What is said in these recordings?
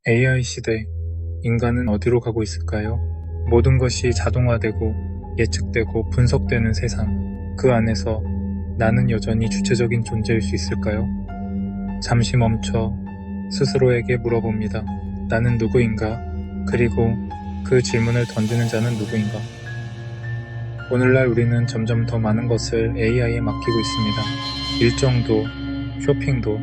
AI 시대, 인간은 어디로 가고 있을까요? 모든 것이 자동화되고 예측되고 분석되는 세상, 그 안에서 나는 여전히 주체적인 존재일 수 있을까요? 잠시 멈춰 스스로에게 물어봅니다. 나는 누구인가? 그리고 그 질문을 던지는 자는 누구인가? 오늘날 우리는 점점 더 많은 것을 AI에 맡기고 있습니다. 일정도, 쇼핑도,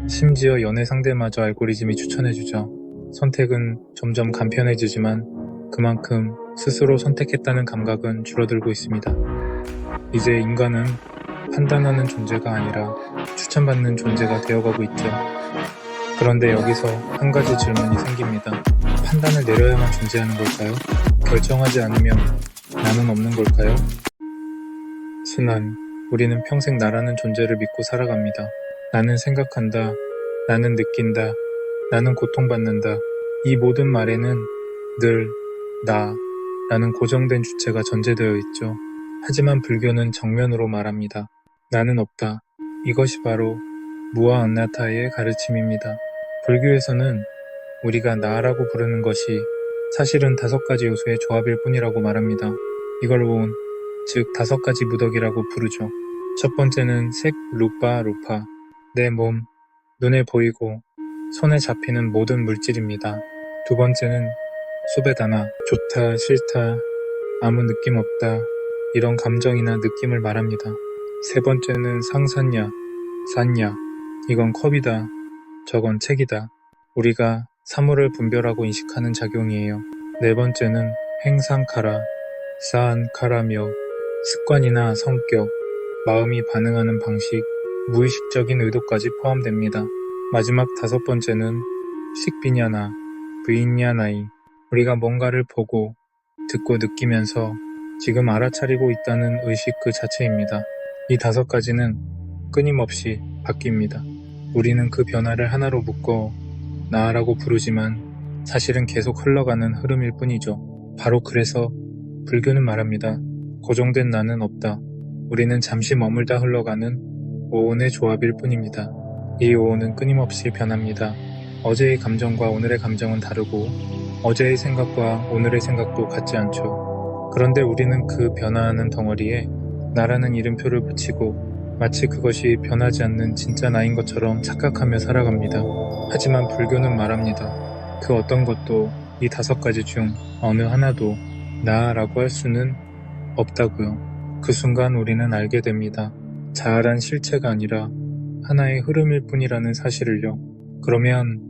심지어 연애 상대마저 알고리즘이 추천해주죠. 선택은 점점 간편해지지만 그만큼 스스로 선택했다는 감각은 줄어들고 있습니다. 이제 인간은 판단하는 존재가 아니라 추천받는 존재가 되어가고 있죠. 그런데 여기서 한 가지 질문이 생깁니다. 판단을 내려야만 존재하는 걸까요? 결정하지 않으면 나는 없는 걸까요? 순환, 우리는 평생 나라는 존재를 믿고 살아갑니다. 나는 생각한다, 나는 느낀다, 나는 고통받는다. 이 모든 말에는 늘 나라는 고정된 주체가 전제되어 있죠. 하지만 불교는 정면으로 말합니다. 나는 없다. 이것이 바로 무아 안나타의 가르침입니다. 불교에서는 우리가 나라고 부르는 것이 사실은 5가지 요소의 조합일 뿐이라고 말합니다. 이걸 온, 즉 5가지 무덕이라고 부르죠. 첫 번째는 색, 루파, 내 몸, 눈에 보이고 손에 잡히는 모든 물질입니다. 두 번째는 수베다나, 좋다, 싫다, 아무 느낌 없다, 이런 감정이나 느낌을 말합니다. 세 번째는 상산야, 산야, 이건 컵이다, 저건 책이다, 우리가 사물을 분별하고 인식하는 작용이에요. 네 번째는 행상카라, 사안카라며 습관이나 성격, 마음이 반응하는 방식, 무의식적인 의도까지 포함됩니다. 마지막 5번째는 식비냐나, 브이냐나이, 우리가 뭔가를 보고, 듣고 느끼면서 지금 알아차리고 있다는 의식 그 자체입니다. 이 5가지는 끊임없이 바뀝니다. 우리는 그 변화를 하나로 묶어 나라고 부르지만 사실은 계속 흘러가는 흐름일 뿐이죠. 바로 그래서 불교는 말합니다. 고정된 나는 없다. 우리는 잠시 머물다 흘러가는 오온의 조합일 뿐입니다. 이 오온은 끊임없이 변합니다. 어제의 감정과 오늘의 감정은 다르고 어제의 생각과 오늘의 생각도 같지 않죠. 그런데 우리는 그 변화하는 덩어리에 나라는 이름표를 붙이고 마치 그것이 변하지 않는 진짜 나인 것처럼 착각하며 살아갑니다. 하지만 불교는 말합니다. 그 어떤 것도 이 5가지 중 어느 하나도 나라고 할 수는 없다고요. 그 순간 우리는 알게 됩니다. 자아란 실체가 아니라 하나의 흐름일 뿐이라는 사실을요. 그러면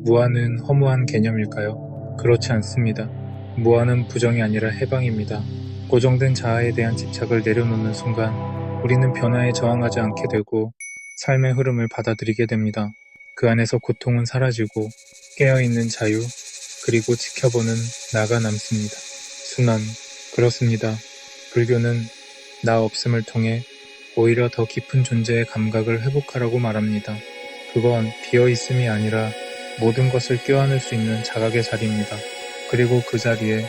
무아는 허무한 개념일까요? 그렇지 않습니다. 무아는 부정이 아니라 해방입니다. 고정된 자아에 대한 집착을 내려놓는 순간 우리는 변화에 저항하지 않게 되고 삶의 흐름을 받아들이게 됩니다. 그 안에서 고통은 사라지고 깨어있는 자유, 그리고 지켜보는 나가 남습니다. 순환, 그렇습니다. 불교는 나 없음을 통해 오히려 더 깊은 존재의 감각을 회복하라고 말합니다. 그건 비어있음이 아니라 모든 것을 껴안을 수 있는 자각의 자리입니다. 그리고 그 자리에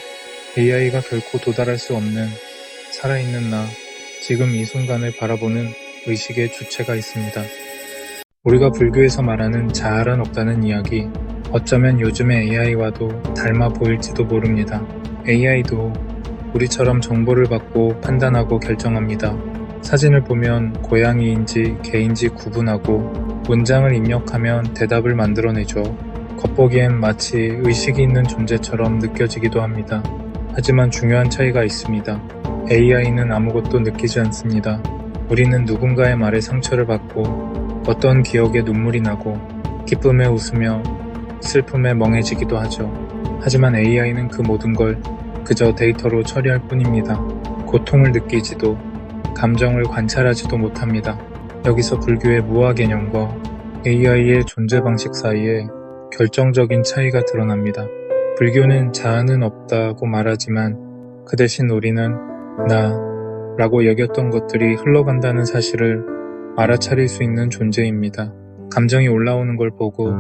AI가 결코 도달할 수 없는 살아있는 나, 지금 이 순간을 바라보는 의식의 주체가 있습니다. 우리가 불교에서 말하는 자아란 없다는 이야기, 어쩌면 요즘의 AI와도 닮아 보일지도 모릅니다. AI도 우리처럼 정보를 받고 판단하고 결정합니다. 사진을 보면 고양이인지 개인지 구분하고 문장을 입력하면 대답을 만들어내죠. 겉보기엔 마치 의식이 있는 존재처럼 느껴지기도 합니다. 하지만 중요한 차이가 있습니다. AI는 아무것도 느끼지 않습니다. 우리는 누군가의 말에 상처를 받고 어떤 기억에 눈물이 나고 기쁨에 웃으며 슬픔에 멍해지기도 하죠. 하지만 AI는 그 모든 걸 그저 데이터로 처리할 뿐입니다. 고통을 느끼지도 감정을 관찰하지도 못합니다. 여기서 불교의 무아 개념과 AI의 존재 방식 사이에 결정적인 차이가 드러납니다. 불교는 자아는 없다고 말하지만 그 대신 우리는 나라고 여겼던 것들이 흘러간다는 사실을 알아차릴 수 있는 존재입니다. 감정이 올라오는 걸 보고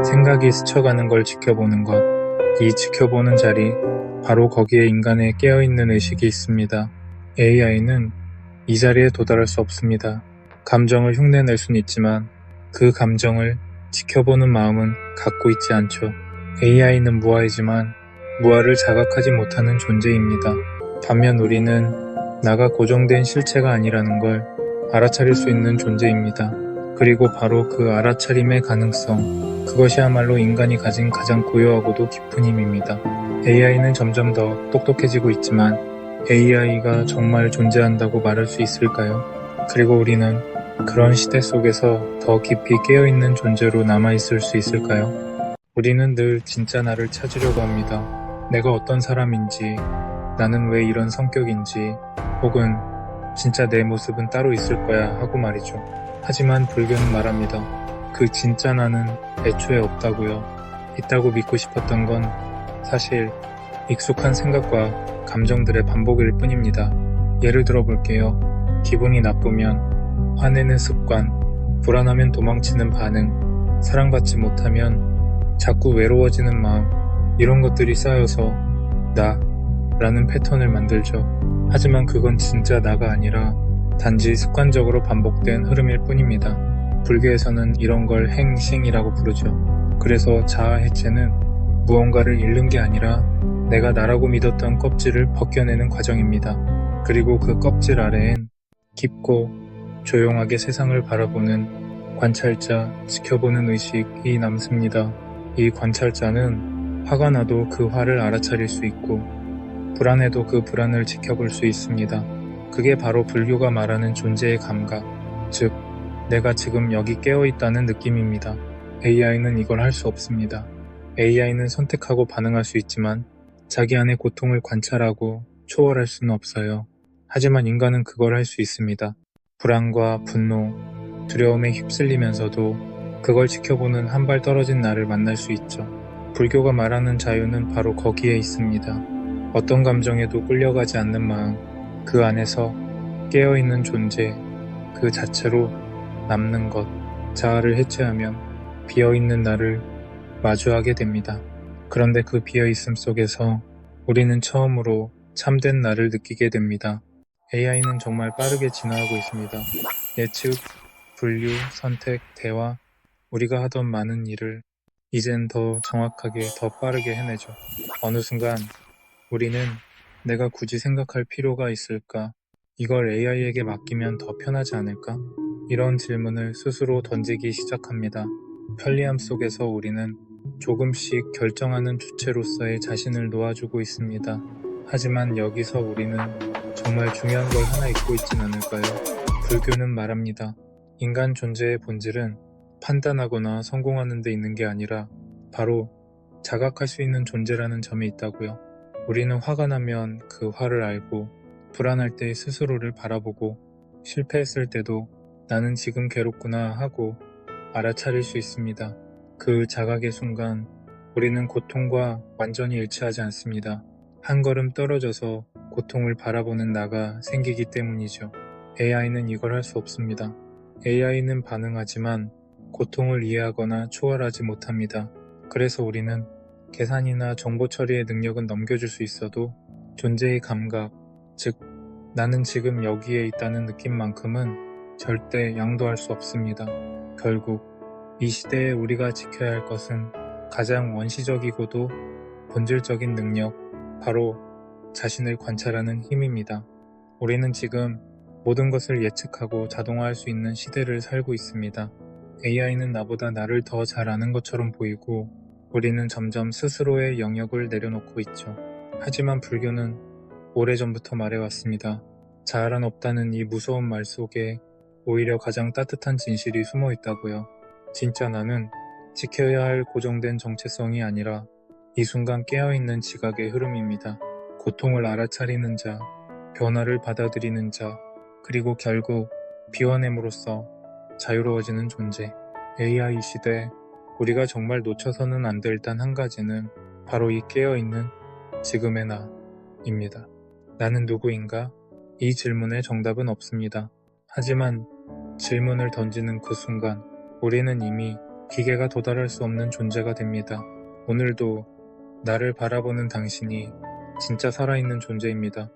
생각이 스쳐가는 걸 지켜보는 것, 이 지켜보는 자리, 바로 거기에 인간의 깨어있는 의식이 있습니다. AI는 이 자리에 도달할 수 없습니다. 감정을 흉내낼 수는 있지만 그 감정을 지켜보는 마음은 갖고 있지 않죠. AI는 무아이지만 무아를 자각하지 못하는 존재입니다. 반면 우리는 나가 고정된 실체가 아니라는 걸 알아차릴 수 있는 존재입니다. 그리고 바로 그 알아차림의 가능성, 그것이야말로 인간이 가진 가장 고요하고도 깊은 힘입니다. AI는 점점 더 똑똑해지고 있지만 AI가 정말 존재한다고 말할 수 있을까요? 그리고 우리는 그런 시대 속에서 더 깊이 깨어있는 존재로 남아있을 수 있을까요? 우리는 늘 진짜 나를 찾으려고 합니다. 내가 어떤 사람인지, 나는 왜 이런 성격인지, 혹은 진짜 내 모습은 따로 있을 거야 하고 말이죠. 하지만 불교는 말합니다. 그 진짜 나는 애초에 없다고요. 있다고 믿고 싶었던 건 사실 익숙한 생각과 감정들의 반복일 뿐입니다. 예를 들어 볼게요. 기분이 나쁘면 화내는 습관, 불안하면 도망치는 반응, 사랑받지 못하면 자꾸 외로워지는 마음, 이런 것들이 쌓여서 나라는 패턴을 만들죠. 하지만 그건 진짜 나가 아니라 단지 습관적으로 반복된 흐름일 뿐입니다. 불교에서는 이런 걸 행싱이라고 부르죠. 그래서 자아 해체는 무언가를 잃는 게 아니라 내가 나라고 믿었던 껍질을 벗겨내는 과정입니다. 그리고 그 껍질 아래엔 깊고 조용하게 세상을 바라보는 관찰자, 지켜보는 의식이 남습니다. 이 관찰자는 화가 나도 그 화를 알아차릴 수 있고 불안해도 그 불안을 지켜볼 수 있습니다. 그게 바로 불교가 말하는 존재의 감각, 즉 내가 지금 여기 깨어있다는 느낌입니다. AI는 이걸 할 수 없습니다. AI는 선택하고 반응할 수 있지만 자기 안의 고통을 관찰하고 초월할 수는 없어요. 하지만 인간은 그걸 할 수 있습니다. 불안과 분노, 두려움에 휩쓸리면서도 그걸 지켜보는 한 발 떨어진 나를 만날 수 있죠. 불교가 말하는 자유는 바로 거기에 있습니다. 어떤 감정에도 끌려가지 않는 마음, 그 안에서 깨어있는 존재, 그 자체로 남는 것, 자아를 해체하면 비어있는 나를 마주하게 됩니다. 그런데 그 비어있음 속에서 우리는 처음으로 참된 나를 느끼게 됩니다. AI는 정말 빠르게 진화하고 있습니다. 예측, 분류, 선택, 대화, 우리가 하던 많은 일을 이젠 더 정확하게, 더 빠르게 해내죠. 어느 순간 우리는 내가 굳이 생각할 필요가 있을까? 이걸 AI에게 맡기면 더 편하지 않을까? 이런 질문을 스스로 던지기 시작합니다. 편리함 속에서 우리는 조금씩 결정하는 주체로서의 자신을 놓아주고 있습니다. 하지만 여기서 우리는 정말 중요한 걸 하나 잊고 있진 않을까요? 불교는 말합니다. 인간 존재의 본질은 판단하거나 성공하는 데 있는 게 아니라 바로 자각할 수 있는 존재라는 점에 있다고요. 우리는 화가 나면 그 화를 알고 불안할 때 스스로를 바라보고 실패했을 때도 나는 지금 괴롭구나 하고 알아차릴 수 있습니다. 그 자각의 순간 우리는 고통과 완전히 일치하지 않습니다. 한 걸음 떨어져서 고통을 바라보는 나가 생기기 때문이죠. AI는 이걸 할 수 없습니다. AI는 반응하지만 고통을 이해하거나 초월하지 못합니다. 그래서 우리는 계산이나 정보 처리의 능력은 넘겨줄 수 있어도 존재의 감각, 즉 나는 지금 여기에 있다는 느낌만큼은 절대 양도할 수 없습니다. 결국 이 시대에 우리가 지켜야 할 것은 가장 원시적이고도 본질적인 능력, 바로 자신을 관찰하는 힘입니다. 우리는 지금 모든 것을 예측하고 자동화할 수 있는 시대를 살고 있습니다. AI는 나보다 나를 더 잘 아는 것처럼 보이고 우리는 점점 스스로의 영역을 내려놓고 있죠. 하지만 불교는 오래전부터 말해왔습니다. 자아란 없다는 이 무서운 말 속에 오히려 가장 따뜻한 진실이 숨어 있다고요. 진짜 나는 지켜야 할 고정된 정체성이 아니라 이 순간 깨어있는 지각의 흐름입니다. 고통을 알아차리는 자, 변화를 받아들이는 자, 그리고 결국 비워냄으로써 자유로워지는 존재. AI 시대, 우리가 정말 놓쳐서는 안 될 단 한 가지는 바로 이 깨어있는 지금의 나입니다. 나는 누구인가? 이 질문에 정답은 없습니다. 하지만 질문을 던지는 그 순간 우리는 이미 기계가 도달할 수 없는 존재가 됩니다. 오늘도 나를 바라보는 당신이 진짜 살아있는 존재입니다.